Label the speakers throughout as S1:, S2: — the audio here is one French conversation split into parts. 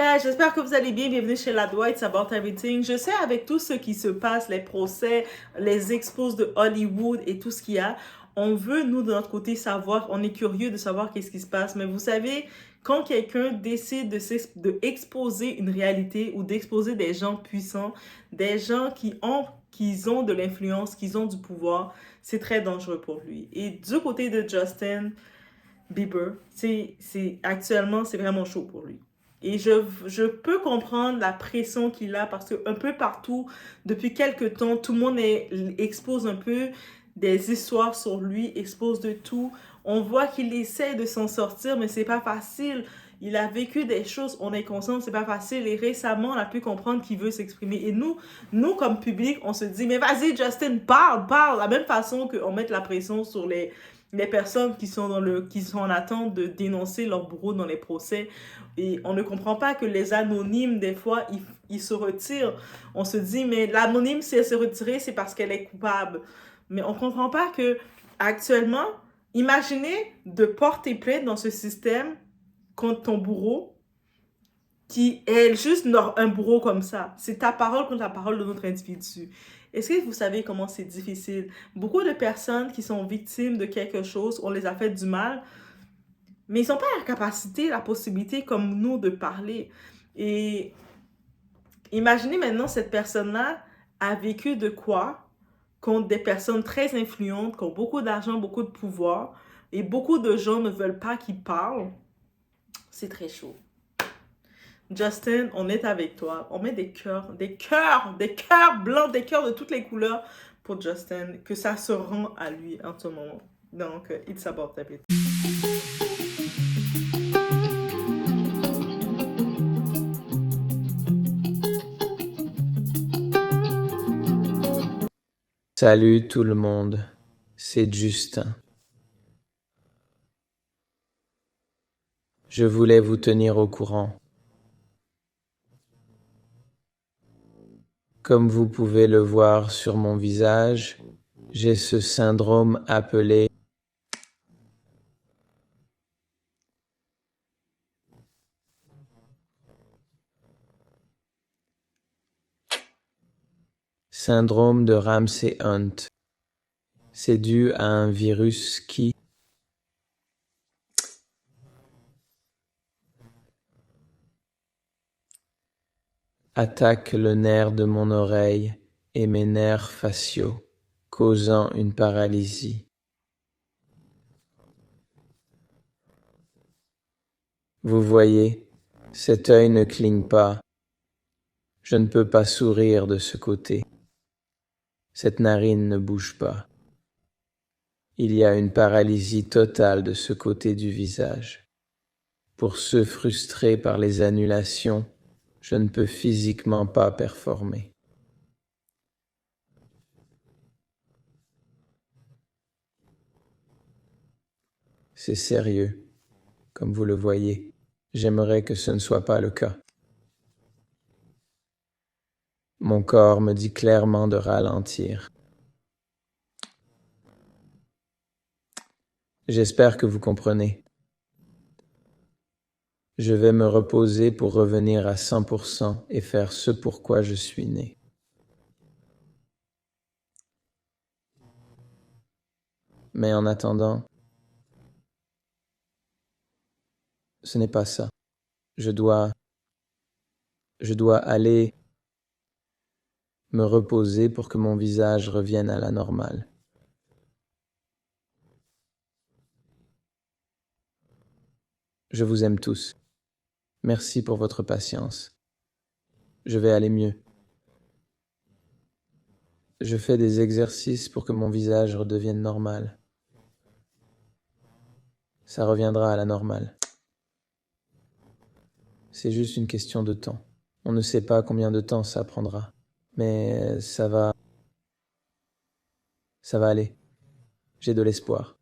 S1: guys, j'espère que vous allez bien. Bienvenue chez La Dwight, c'est About Everything. Je sais, avec tout ce qui se passe, les procès, les expos de Hollywood et tout ce qu'il y a, on veut, nous, de notre côté, savoir, on est curieux de savoir qu'est-ce qui se passe. Mais vous savez, quand quelqu'un décide de exposer une réalité ou d'exposer des gens puissants, des gens qui ont de l'influence, qui ont du pouvoir, c'est très dangereux pour lui. Et du côté de Justin Bieber, actuellement, c'est vraiment chaud pour lui. Et je peux comprendre la pression qu'il a parce que un peu partout, depuis quelques temps, tout le monde expose un peu des histoires sur lui, expose de tout. On voit qu'il essaie de s'en sortir, mais c'est pas facile. Il a vécu des choses, on est conscient, c'est pas facile. Et récemment, on a pu comprendre qu'il veut s'exprimer. Et nous, comme public, on se dit, mais vas-y, Justin, parle, parle. De la même façon qu'on met la pression sur les personnes qui sont en attente de dénoncer leur bourreau dans les procès. Et on ne comprend pas que les anonymes, des fois, ils se retirent. On se dit, mais l'anonyme, si elle s'est retirée, c'est parce qu'elle est coupable. Mais on ne comprend pas que, actuellement, imaginez de porter plainte dans ce système contre ton bourreau, qui est juste un bourreau comme ça. C'est ta parole contre la parole de notre individu. Est-ce que vous savez comment c'est difficile? Beaucoup de personnes qui sont victimes de quelque chose, on les a fait du mal, mais ils n'ont pas la capacité, la possibilité comme nous de parler. Et imaginez maintenant cette personne-là a vécu de quoi contre des personnes très influentes, qui ont beaucoup d'argent, beaucoup de pouvoir, et beaucoup de gens ne veulent pas qu'ils parlent. C'est très chaud. Justin, on est avec toi. On met des cœurs blancs, des cœurs de toutes les couleurs pour Justin, que ça se rend à lui en ce moment. Donc, it's about everything.
S2: Salut tout le monde, c'est Justin. Je voulais vous tenir au courant. Comme vous pouvez le voir sur mon visage, j'ai ce syndrome appelé syndrome de Ramsay-Hunt. C'est dû à un virus qui attaque le nerf de mon oreille et mes nerfs faciaux, causant une paralysie. Vous voyez, cet œil ne cligne pas. Je ne peux pas sourire de ce côté. Cette narine ne bouge pas. Il y a une paralysie totale de ce côté du visage. Pour ceux frustrés par les annulations, je ne peux physiquement pas performer. C'est sérieux, comme vous le voyez. J'aimerais que ce ne soit pas le cas. Mon corps me dit clairement de ralentir. J'espère que vous comprenez. Je vais me reposer pour revenir à 100% et faire ce pourquoi je suis né. Mais en attendant, ce n'est pas ça. Je dois aller me reposer pour que mon visage revienne à la normale. Je vous aime tous. Merci pour votre patience. Je vais aller mieux. Je fais des exercices pour que mon visage redevienne normal. Ça reviendra à la normale. C'est juste une question de temps. On ne sait pas combien de temps ça prendra, mais ça va aller. J'ai de l'espoir.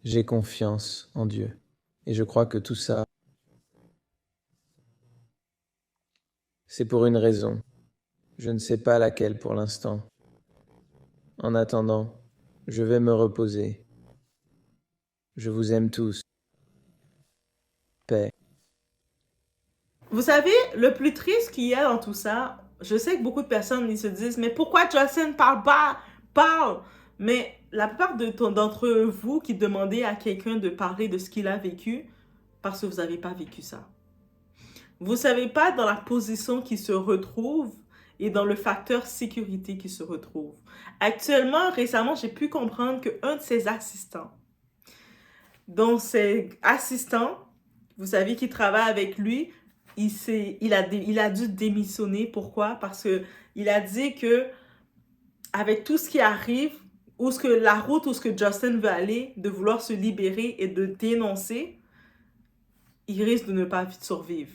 S2: J'ai confiance en Dieu. Et je crois que tout ça, c'est pour une raison. Je ne sais pas laquelle pour l'instant. En attendant, je vais me reposer. Je vous aime tous. Paix.
S1: Vous savez, le plus triste qu'il y a dans tout ça, je sais que beaucoup de personnes ils se disent, mais pourquoi Justin parle pas? Parle! Mais la plupart d'entre vous qui demandez à quelqu'un de parler de ce qu'il a vécu, parce que vous n'avez pas vécu ça. Vous ne savez pas dans la position qu'il se retrouve et dans le facteur sécurité qui se retrouve. Actuellement, récemment, j'ai pu comprendre qu'un de ses assistants, dont ses assistants, vous savez, qui travaille avec lui, il a dû démissionner. Pourquoi? Parce que il a dit que avec tout ce qui arrive, où ce que la route où ce que Justin veut aller, de vouloir se libérer et de dénoncer, il risque de ne pas survivre.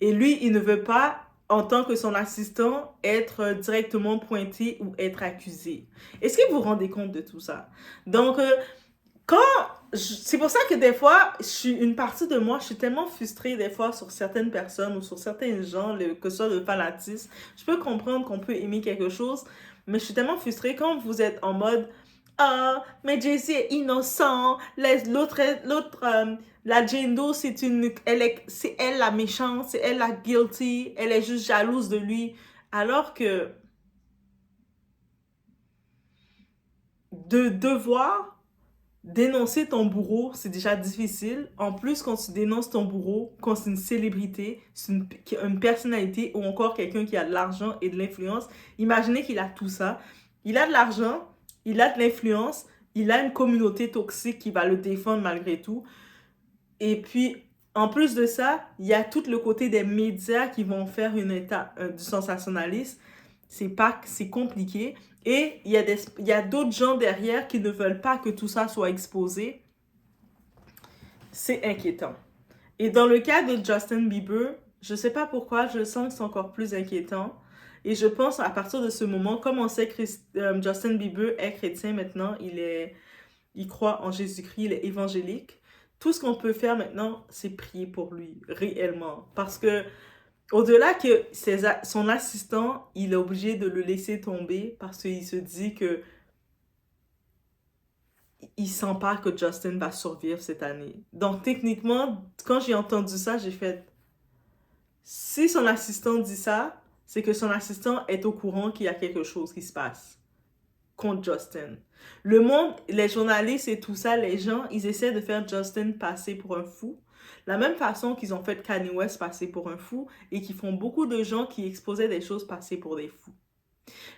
S1: Et lui, il ne veut pas, en tant que son assistant, être directement pointé ou être accusé. Est-ce que vous vous rendez compte de tout ça? Donc, c'est pour ça que des fois, une partie de moi, je suis tellement frustrée des fois sur certaines personnes ou sur certains gens, que ce soit le fanatisme. Je peux comprendre qu'on peut aimer quelque chose, mais je suis tellement frustrée quand vous êtes en mode ah, mais Jay-Z est innocent, la Jane Doe, c'est elle la méchante, c'est elle la guilty, elle est juste jalouse de lui. Alors que de devoir dénoncer ton bourreau, c'est déjà difficile. En plus, quand tu dénonces ton bourreau, quand c'est une célébrité, c'est une personnalité ou encore quelqu'un qui a de l'argent et de l'influence, imaginez qu'il a tout ça. Il a de l'argent, il a de l'influence, il a une communauté toxique qui va le défendre malgré tout. Et puis, en plus de ça, il y a tout le côté des médias qui vont faire du sensationnalisme. C'est compliqué. Et il y a d'autres gens derrière qui ne veulent pas que tout ça soit exposé. C'est inquiétant. Et dans le cas de Justin Bieber, je ne sais pas pourquoi, je sens que c'est encore plus inquiétant. Et je pense à partir de ce moment, comme on sait que Justin Bieber est chrétien maintenant, il croit en Jésus-Christ, il est évangélique. Tout ce qu'on peut faire maintenant, c'est prier pour lui, réellement. Parce que au-delà que son assistant, il est obligé de le laisser tomber parce qu'il se dit que il sent pas que Justin va survivre cette année. Donc techniquement, quand j'ai entendu ça, j'ai fait si son assistant dit ça, c'est que son assistant est au courant qu'il y a quelque chose qui se passe contre Justin. Le monde, les journalistes et tout ça, les gens, ils essaient de faire Justin passer pour un fou. La même façon qu'ils ont fait Kanye West passer pour un fou et qui font beaucoup de gens qui exposaient des choses passer pour des fous.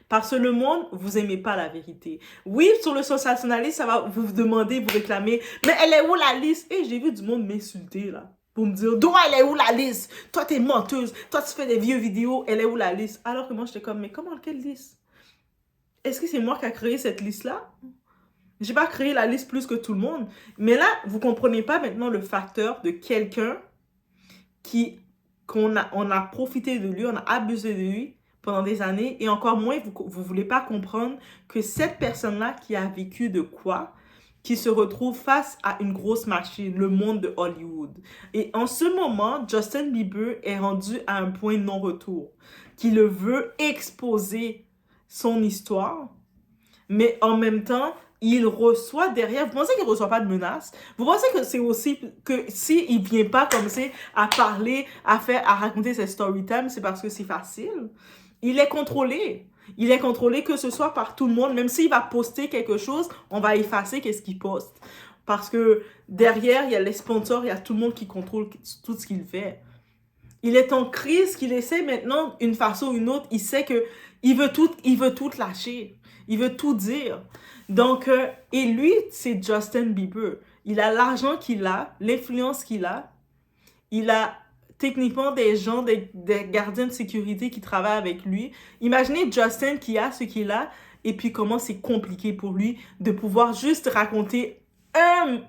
S1: Parce que le monde, vous aimez pas la vérité. Oui, sur le sensationnalisme, ça va vous demander, vous réclamer, mais elle est où la liste? Et j'ai vu du monde m'insulter là. Pour me dire, d'où elle est où la liste? Toi, t'es menteuse. Toi, tu fais des vieux vidéos. Elle est où la liste? Alors que moi, j'étais comme, mais comment, quelle liste? Est-ce que c'est moi qui a créé cette liste-là? J'ai pas créé la liste plus que tout le monde. Mais là, vous comprenez pas maintenant le facteur de quelqu'un on a profité de lui, on a abusé de lui pendant des années. Et encore moins, vous voulez pas comprendre que cette personne-là qui a vécu de quoi, qui se retrouve face à une grosse machine, le monde de Hollywood. Et en ce moment, Justin Bieber est rendu à un point de non-retour, qui le veut exposer son histoire, mais en même temps, il reçoit derrière. Vous pensez qu'il ne reçoit pas de menaces? Vous pensez que c'est aussi que s'il ne vient pas comme ça à parler, à raconter ses story time, c'est parce que c'est facile? Il est contrôlé. Il est contrôlé que ce soit par tout le monde. Même s'il va poster quelque chose, on va effacer qu'est-ce qu'il poste. Parce que derrière, il y a les sponsors, il y a tout le monde qui contrôle tout ce qu'il fait. Il est en crise, qu'il essaie maintenant, d'une façon ou une autre, il sait que il veut tout lâcher. Il veut tout dire. Donc, et lui, c'est Justin Bieber. Il a l'argent qu'il a, l'influence qu'il a. Il a techniquement des gens, des gardiens de sécurité qui travaillent avec lui. Imaginez Justin qui a ce qu'il a et puis comment c'est compliqué pour lui de pouvoir juste raconter un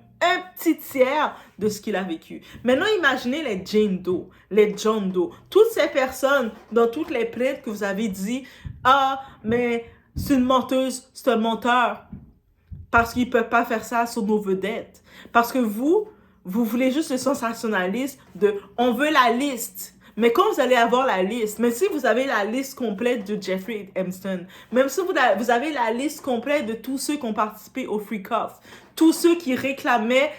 S1: petit tiers de ce qu'il a vécu. Maintenant, imaginez les Jane Doe, les John Doe, toutes ces personnes dans toutes les plaintes que vous avez dit, ah, mais c'est une menteuse, c'est un menteur, parce qu'ils ne peuvent pas faire ça sur nos vedettes. Parce que vous voulez juste le sensationnalisme de, on veut la liste. Mais quand vous allez avoir la liste, même si vous avez la liste complète de Jeffrey Epstein, même si vous avez la liste complète de tous ceux qui ont participé au Freak Off, tous ceux qui réclamaient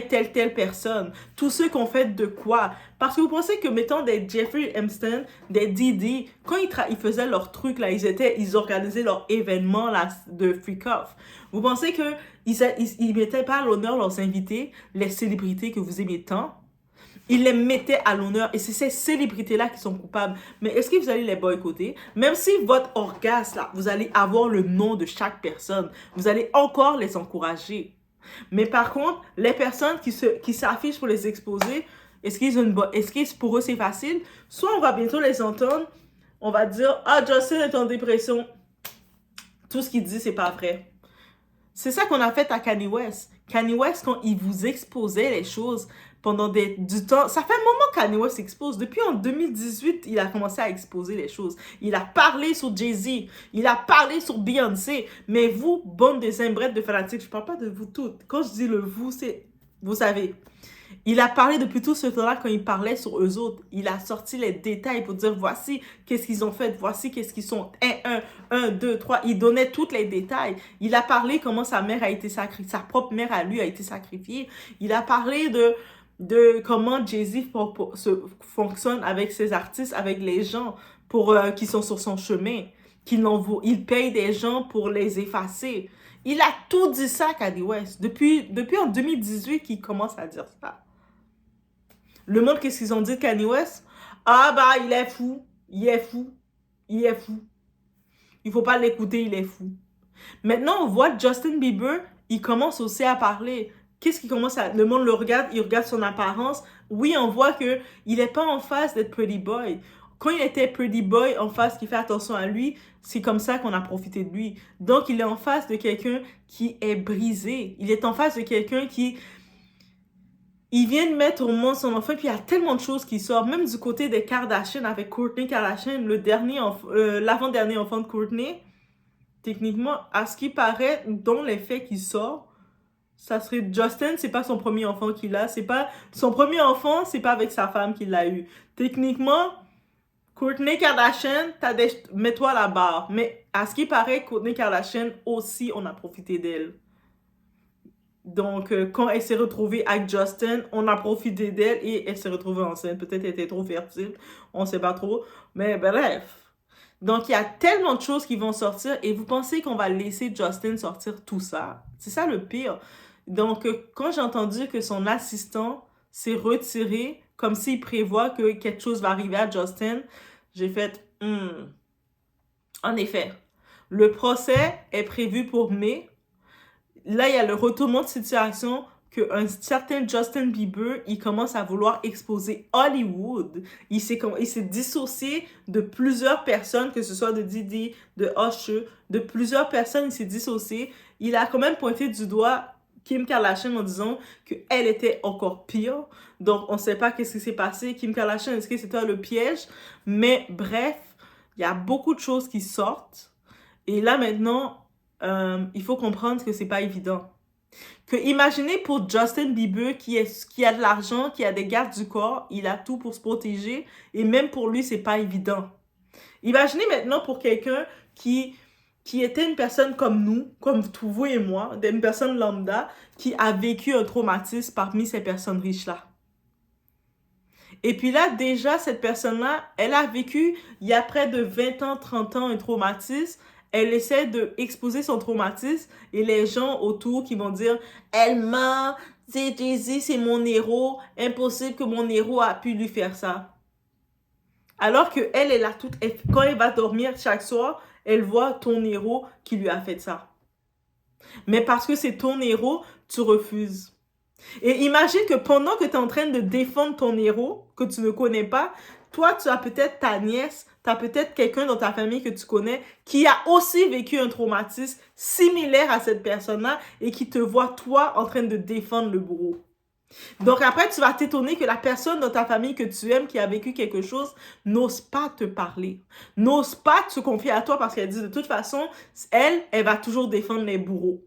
S1: telle personne, tous ceux qui ont fait de quoi. Parce que vous pensez que, mettons, des Jeffrey Epstein, des Diddy, quand ils faisaient leur truc, là, ils organisaient leur événement, là, de Freak Off. Vous pensez que ils mettaient pas à l'honneur leurs invités, les célébrités que vous aimez tant? Ils les mettaient à l'honneur et c'est ces célébrités-là qui sont coupables. Mais est-ce que vous allez les boycotter? Même si votre orgasme, là, vous allez avoir le nom de chaque personne, vous allez encore les encourager. Mais par contre, les personnes qui s'affichent pour les exposer, est-ce que pour eux c'est facile? Soit on va bientôt les entendre, on va dire, ah, Justin est en dépression. Tout ce qu'il dit, c'est pas vrai. C'est ça qu'on a fait à Kanye West. Kanye West, quand il vous exposait les choses pendant du temps, ça fait un moment que Kanye West s'expose. Depuis en 2018, il a commencé à exposer les choses. Il a parlé sur Jay-Z, il a parlé sur Beyoncé. Mais vous, bande de zimbrettes de fanatiques, je parle pas de vous toutes. Quand je dis le vous, c'est, vous savez. Il a parlé depuis tout ce temps-là quand il parlait sur eux autres. Il a sorti les détails pour dire voici qu'est-ce qu'ils ont fait, voici qu'est-ce qu'ils sont 1, 2, 3. Il donnait tous les détails. Il a parlé comment sa mère a été sacrifiée, sa propre mère à lui a été sacrifiée. Il a parlé de comment Jay-Z fonctionne avec ses artistes, avec les gens qui sont sur son chemin. Il paye des gens pour les effacer. Il a tout dit ça, Kanye West. Depuis en 2018 qu'il commence à dire ça. Le monde, qu'est-ce qu'ils ont dit de Kanye West? Ah bah, il est fou. Il est fou. Il est fou. Il faut pas l'écouter, il est fou. Maintenant, on voit Justin Bieber, il commence aussi à parler. Qu'est-ce qu'il commence à... Le monde le regarde, il regarde son apparence. Oui, on voit que il est pas en face d'être pretty boy. Quand il était pretty boy en face, qui fait attention à lui, c'est comme ça qu'on a profité de lui. Donc, il est en face de quelqu'un qui est brisé. Il est en face de quelqu'un qui... Il vient de mettre au monde son enfant, puis il y a tellement de choses qui sortent. Même du côté des Kardashian, avec Kourtney Kardashian, l'avant-dernier enfant de Kourtney, techniquement, à ce qui paraît, dont les faits qui sortent, ça serait Justin, c'est pas son premier enfant qu'il a. C'est pas son premier enfant, c'est pas avec sa femme qu'il l'a eu. Techniquement, Kourtney Kardashian, mets-toi à la barre. Mais à ce qui paraît, Kourtney Kardashian aussi, on a profité d'elle. Donc, quand elle s'est retrouvée avec Justin, on a profité d'elle et elle s'est retrouvée enceinte. Peut-être qu'elle était trop fertile, on sait pas trop. Mais bref. Donc, il y a tellement de choses qui vont sortir et vous pensez qu'on va laisser Justin sortir tout ça. C'est ça le pire. Donc, quand j'ai entendu que son assistant s'est retiré, comme s'il prévoit que quelque chose va arriver à Justin, j'ai fait, En effet, le procès est prévu pour mai. Là, il y a le retournement de situation qu'un certain Justin Bieber, il commence à vouloir exposer Hollywood. Il s'est dissocié de plusieurs personnes, que ce soit de Diddy, de Usher, de plusieurs personnes, il s'est dissocié. Il a quand même pointé du doigt Kim Kardashian en disant qu'elle était encore pire. Donc, on ne sait pas qu'est-ce qui s'est passé. Kim Kardashian, est-ce que c'était le piège? Mais bref, il y a beaucoup de choses qui sortent. Et là, maintenant, il faut comprendre que c'est pas évident. Que imaginez pour Justin Bieber qui a de l'argent, qui a des gardes du corps, il a tout pour se protéger et même pour lui c'est pas évident. Imaginez maintenant pour quelqu'un qui était une personne comme nous, comme vous et moi, une personne lambda qui a vécu un traumatisme parmi ces personnes riches là. Et puis là, déjà, cette personne-là, elle a vécu, il y a près de 20 ans, 30 ans, un traumatisme. Elle essaie d'exposer son traumatisme et les gens autour qui vont dire « Elle ment, c'est Jay-Z, c'est mon héros, impossible que mon héros a pu lui faire ça. » Alors que elle a toute... Quand elle va dormir chaque soir, elle voit ton héros qui lui a fait ça. Mais parce que c'est ton héros, tu refuses. Et imagine que pendant que tu es en train de défendre ton héros, que tu ne connais pas, toi, tu as peut-être ta nièce, tu as peut-être quelqu'un dans ta famille que tu connais qui a aussi vécu un traumatisme similaire à cette personne-là et qui te voit, toi, en train de défendre le bourreau. Donc après, tu vas t'étonner que la personne dans ta famille que tu aimes, qui a vécu quelque chose, n'ose pas te parler, n'ose pas se confier à toi parce qu'elle dit de toute façon, elle va toujours défendre les bourreaux.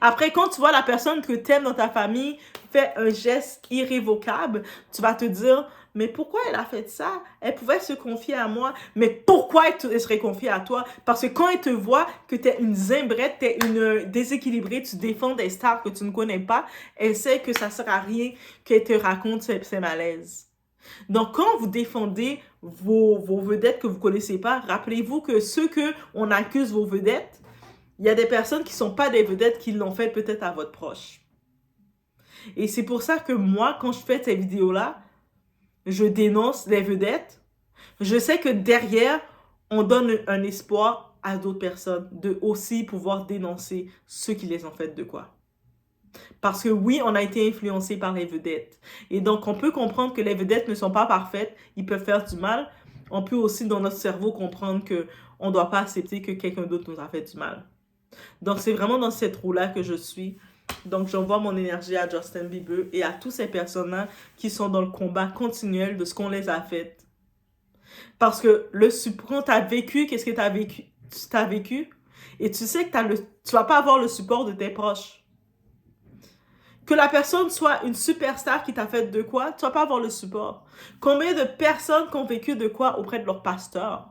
S1: Après, quand tu vois la personne que tu aimes dans ta famille fait un geste irrévocable, tu vas te dire, mais pourquoi elle a fait ça? Elle pouvait se confier à moi, mais pourquoi elle serait confiée à toi? Parce que quand elle te voit que t'es une zimbrette, t'es une déséquilibrée, tu défends des stars que tu ne connais pas, elle sait que ça sert à rien qu'elle te raconte ses malaises. Donc, quand vous défendez vos vedettes que vous connaissez pas, rappelez-vous que ceux que on accuse vos vedettes, il y a des personnes qui sont pas des vedettes qui l'ont fait peut-être à votre proche. Et c'est pour ça que moi, quand je fais ces vidéos-là, je dénonce les vedettes. Je sais que derrière, on donne un espoir à d'autres personnes de aussi pouvoir dénoncer ceux qui les ont fait de quoi. Parce que oui, on a été influencé par les vedettes. Et donc, on peut comprendre que les vedettes ne sont pas parfaites, ils peuvent faire du mal. On peut aussi, dans notre cerveau, comprendre que on ne doit pas accepter que quelqu'un d'autre nous a fait du mal. Donc, c'est vraiment dans cette roue-là que je suis. Donc, j'envoie mon énergie à Justin Bieber et à toutes ces personnes-là qui sont dans le combat continuel de ce qu'on les a fait. Parce que quand tu as vécu, qu'est-ce que tu as vécu? Tu as vécu et tu sais que tu vas pas avoir le support de tes proches. Que la personne soit une superstar qui t'a fait de quoi, tu vas pas avoir le support. Combien de personnes qui ont vécu de quoi auprès de leur pasteur?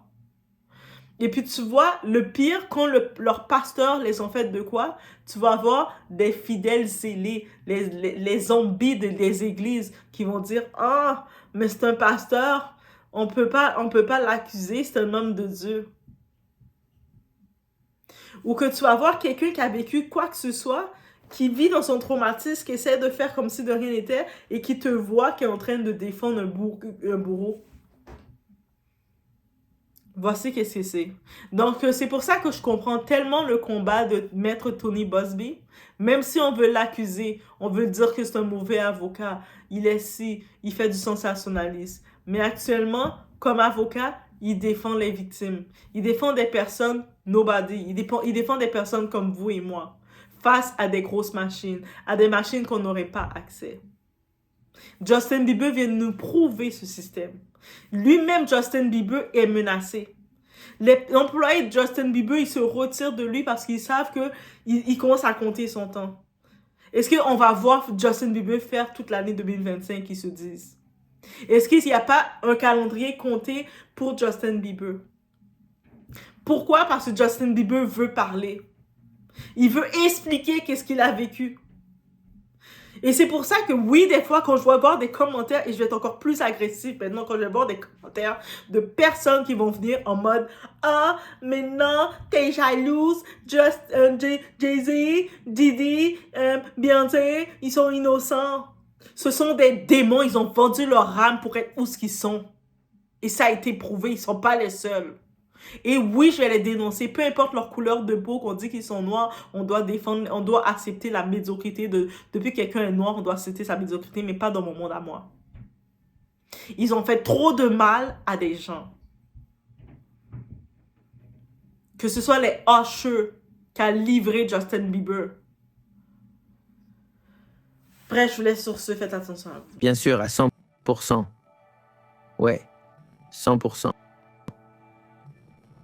S1: Et puis tu vois, le pire, quand leurs pasteurs les ont fait de quoi, tu vas avoir des fidèles zélés, les zombies des églises qui vont dire « Ah, mais c'est un pasteur, on peut pas l'accuser, c'est un homme de Dieu. » Ou que tu vas voir quelqu'un qui a vécu quoi que ce soit, qui vit dans son traumatisme, qui essaie de faire comme si de rien n'était et qui te voit qui est en train de défendre un bourreau. Voici qu'est-ce que c'est. Donc, c'est pour ça que je comprends tellement le combat de Maître Tony Buzbee. Même si on veut l'accuser, on veut dire que c'est un mauvais avocat, il fait du sensationnalisme. Mais actuellement, comme avocat, il défend les victimes. Il défend des personnes nobody. Il défend des personnes comme vous et moi. Face à des grosses machines, à des machines qu'on n'aurait pas accès. Justin Bieber vient de nous prouver ce système. Lui-même, Justin Bieber, est menacé. Les employés de Justin Bieber, ils se retirent de lui parce qu'ils savent qu'il commence à compter son temps. Est-ce qu'on va voir Justin Bieber faire toute l'année 2025, qu'ils se disent? Est-ce qu'il n'y a pas un calendrier compté pour Justin Bieber? Pourquoi? Parce que Justin Bieber veut parler. Il veut expliquer qu'est-ce qu'il a vécu. Et c'est pour ça que oui, des fois, quand je vais voir des commentaires, et je vais être encore plus agressif maintenant quand je vais voir des commentaires de personnes qui vont venir en mode « Ah, mais non, t'es jalouse, Jay-Z, Diddy, Beyoncé, ils sont innocents. » Ce sont des démons, ils ont vendu leur âme pour être où ce qu'ils sont. Et ça a été prouvé, ils ne sont pas les seuls. Et oui, je vais les dénoncer, peu importe leur couleur de peau, qu'on dit qu'ils sont noirs, on doit accepter la médiocrité depuis que quelqu'un est noir, on doit accepter sa médiocrité, mais pas dans mon monde à moi. Ils ont fait trop de mal à des gens. Que ce soit les Usher qu'a livré Justin Bieber. Bref, je vous laisse sur ce, faites attention à vous.
S2: Bien sûr, à 100%. Ouais, 100%.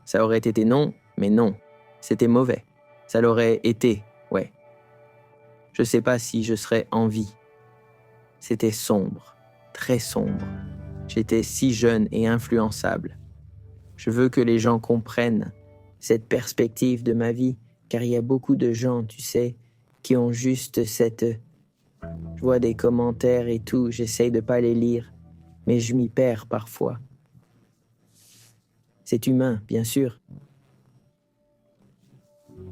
S2: Ça aurait été non, mais non. C'était mauvais. Ça l'aurait été, ouais. Je sais pas si je serais en vie. C'était sombre, très sombre. J'étais si jeune et influençable. Je veux que les gens comprennent cette perspective de ma vie, car il y a beaucoup de gens, tu sais, qui ont juste cette... Je vois des commentaires et tout, j'essaye de pas les lire, mais je m'y perds parfois. C'est humain, bien sûr.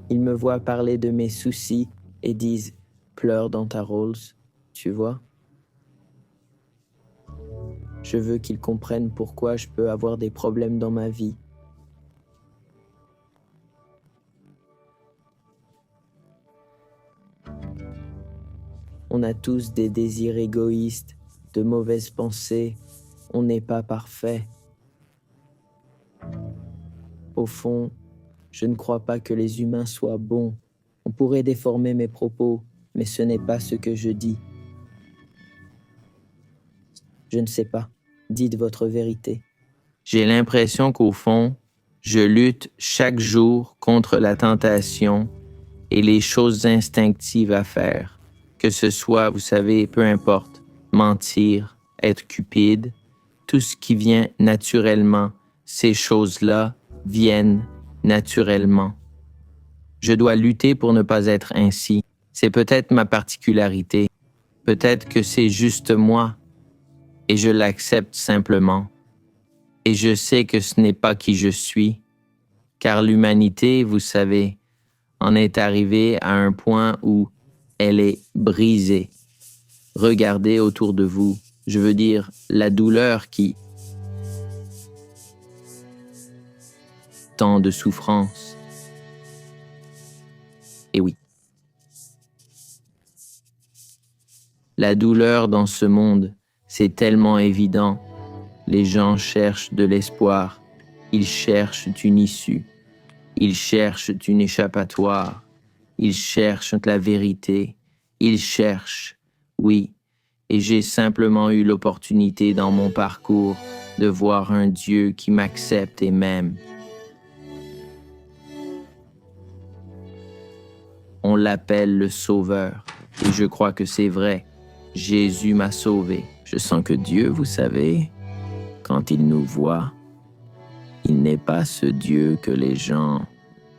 S2: Ils me voient parler de mes soucis et disent « pleure dans ta Rolls », tu vois. Je veux qu'ils comprennent pourquoi je peux avoir des problèmes dans ma vie. On a tous des désirs égoïstes, de mauvaises pensées. On n'est pas parfait. Au fond, je ne crois pas que les humains soient bons. On pourrait déformer mes propos, mais ce n'est pas ce que je dis. Je ne sais pas. Dites votre vérité. J'ai l'impression qu'au fond, je lutte chaque jour contre la tentation et les choses instinctives à faire. Que ce soit, vous savez, peu importe, mentir, être cupide, tout ce qui vient naturellement, ces choses-là viennent naturellement. Je dois lutter pour ne pas être ainsi. C'est peut-être ma particularité. Peut-être que c'est juste moi. Et je l'accepte simplement. Et je sais que ce n'est pas qui je suis. Car l'humanité, vous savez, en est arrivée à un point où elle est brisée. Regardez autour de vous. Je veux dire, la douleur qui... tant de souffrance. Et oui. La douleur dans ce monde, c'est tellement évident. Les gens cherchent de l'espoir. Ils cherchent une issue. Ils cherchent une échappatoire. Ils cherchent la vérité. Ils cherchent, oui. Et j'ai simplement eu l'opportunité dans mon parcours de voir un Dieu qui m'accepte et m'aime. On l'appelle le Sauveur. Et je crois que c'est vrai. Jésus m'a sauvé. Je sens que Dieu, vous savez, quand il nous voit, il n'est pas ce Dieu que les gens,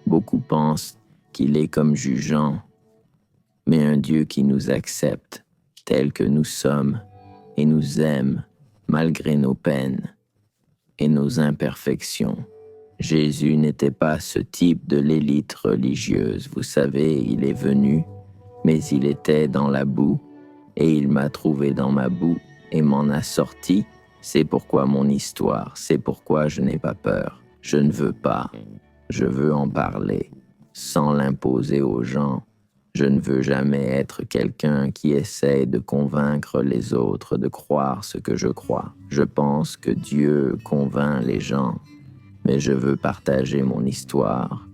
S2: beaucoup pensent qu'il est comme jugeant, mais un Dieu qui nous accepte tels que nous sommes et nous aime malgré nos peines et nos imperfections. Jésus n'était pas ce type de l'élite religieuse, vous savez, il est venu, mais il était dans la boue, et il m'a trouvé dans ma boue et m'en a sorti. C'est pourquoi mon histoire, c'est pourquoi je n'ai pas peur. Je ne veux pas, je veux en parler, sans l'imposer aux gens. Je ne veux jamais être quelqu'un qui essaie de convaincre les autres de croire ce que je crois. Je pense que Dieu convainc les gens, mais je veux partager mon histoire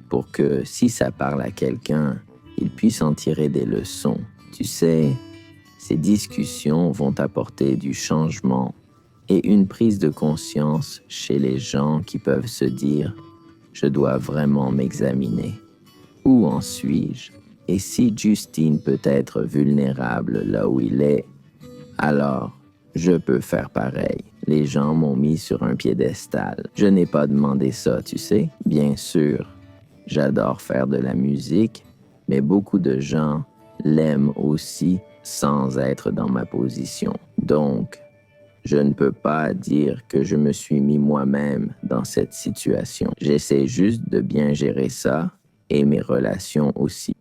S2: pour que, si ça parle à quelqu'un, il puisse en tirer des leçons. Tu sais, ces discussions vont apporter du changement et une prise de conscience chez les gens qui peuvent se dire « Je dois vraiment m'examiner. Où en suis-je? Et si Justine peut être vulnérable là où il est, alors je peux faire pareil. Les gens m'ont mis sur un piédestal. Je n'ai pas demandé ça, tu sais. Bien sûr, j'adore faire de la musique, mais beaucoup de gens l'aiment aussi sans être dans ma position. Donc, je ne peux pas dire que je me suis mis moi-même dans cette situation. J'essaie juste de bien gérer ça et mes relations aussi.